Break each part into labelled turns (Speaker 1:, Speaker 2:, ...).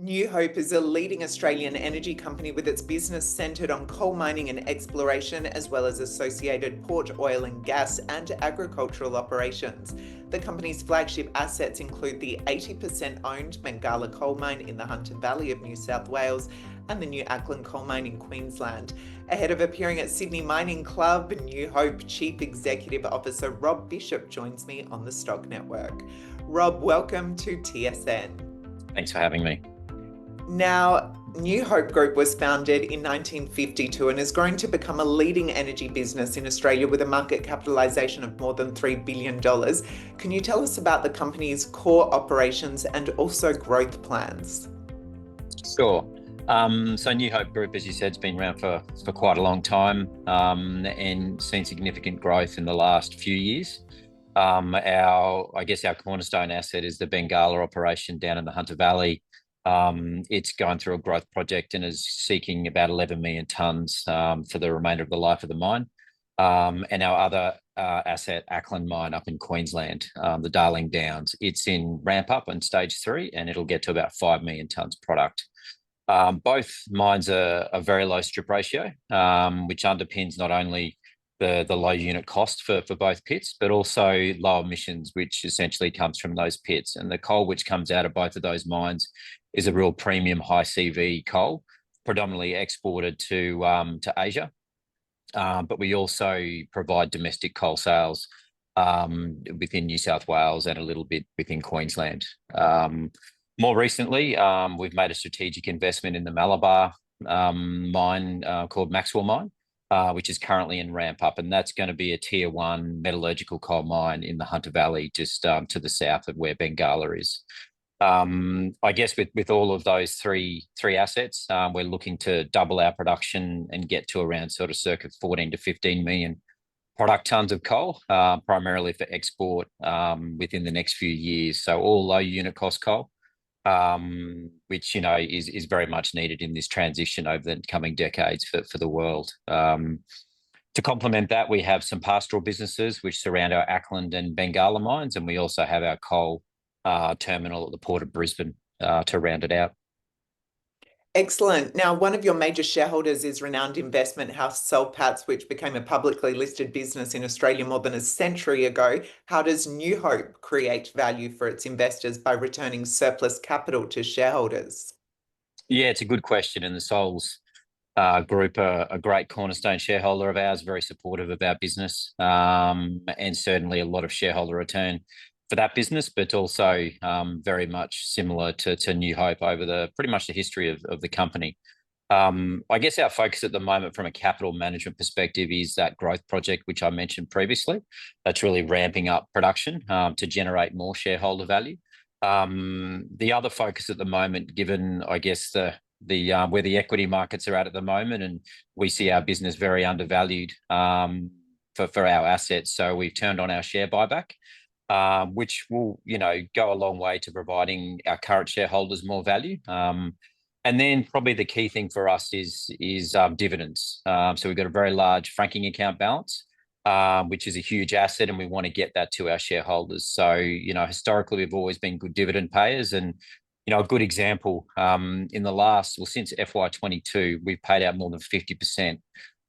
Speaker 1: New Hope is a leading Australian energy company with its business centred on coal mining and exploration, as well as associated port, oil and gas and agricultural operations. The company's flagship assets include the 80% owned Bengalla coal mine in the Hunter Valley of New South Wales and the new Acland coal mine in Queensland. Ahead of appearing at Sydney Mining Club, New Hope Chief Executive Officer Rob Bishop joins me on the Stock Network. Rob, welcome to TSN.
Speaker 2: Thanks for having me.
Speaker 1: Now, New Hope Group was founded in 1952 and has grown to become a leading energy business in Australia with a market capitalisation of more than $3 billion. Can you tell us about the company's core operations and also growth plans?
Speaker 2: Sure. So New Hope Group, as you said, has been around for quite a long time and seen significant growth in the last few years. Our cornerstone asset is the Bengalla operation down in the Hunter Valley. It's going through a growth project and is seeking about 11 million tonnes for the remainder of the life of the mine. And our other asset, Acland mine up in Queensland, the Darling Downs, it's in ramp up on stage 3 and it'll get to about 5 million tonnes product. Both mines are a very low strip ratio, which underpins not only the low unit cost for both pits, but also low emissions, which essentially comes from those pits. And the coal which comes out of both of those mines is a real premium high CV coal, predominantly exported to Asia. But we also provide domestic coal sales within New South Wales and a little bit within Queensland. More recently, we've made a strategic investment in the Malabar mine called Maxwell Mine, which is currently in ramp up, and that's going to be a tier 1 metallurgical coal mine in the Hunter Valley, just to the south of where Bengalla is. I guess with all of those three assets, we're looking to double our production and get to around sort of circa 14 to 15 million product tonnes of coal, primarily for export within the next few years. So all low unit cost coal, which is very much needed in this transition over the coming decades for the world. To complement that, we have some pastoral businesses which surround our Acland and Bengalla mines, and we also have our coal terminal at the Port of Brisbane to round it out.
Speaker 1: Excellent. Now, one of your major shareholders is renowned investment house Soul Patts, which became a publicly listed business in Australia more than a century ago. How does New Hope create value for its investors by returning surplus capital to shareholders?
Speaker 2: Yeah, it's a good question. And the Souls group are a great cornerstone shareholder of ours, very supportive of our business, and certainly a lot of shareholder return for that business, but also very much similar to New Hope over pretty much the history of the company. I guess our focus at the moment from a capital management perspective is that growth project, which I mentioned previously, that's really ramping up production to generate more shareholder value. The other focus at the moment, given, I guess, where the equity markets are at the moment, and we see our business very undervalued for our assets. So we've turned on our share buyback, which will, go a long way to providing our current shareholders more value. And then probably the key thing for us is dividends. So we've got a very large franking account balance, which is a huge asset, and we want to get that to our shareholders. So, historically, we've always been good dividend payers. And, a good example, since FY22, we've paid out more than 50%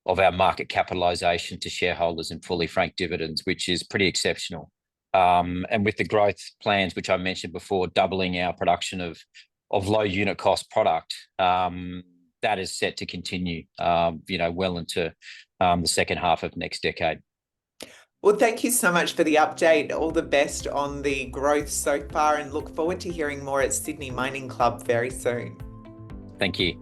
Speaker 2: of our market capitalisation to shareholders in fully franked dividends, which is pretty exceptional. And with the growth plans, which I mentioned before, doubling our production of low unit cost product, that is set to continue, well into the second half of next decade.
Speaker 1: Well, thank you so much for the update. All the best on the growth so far, and look forward to hearing more at Sydney Mining Club very soon.
Speaker 2: Thank you.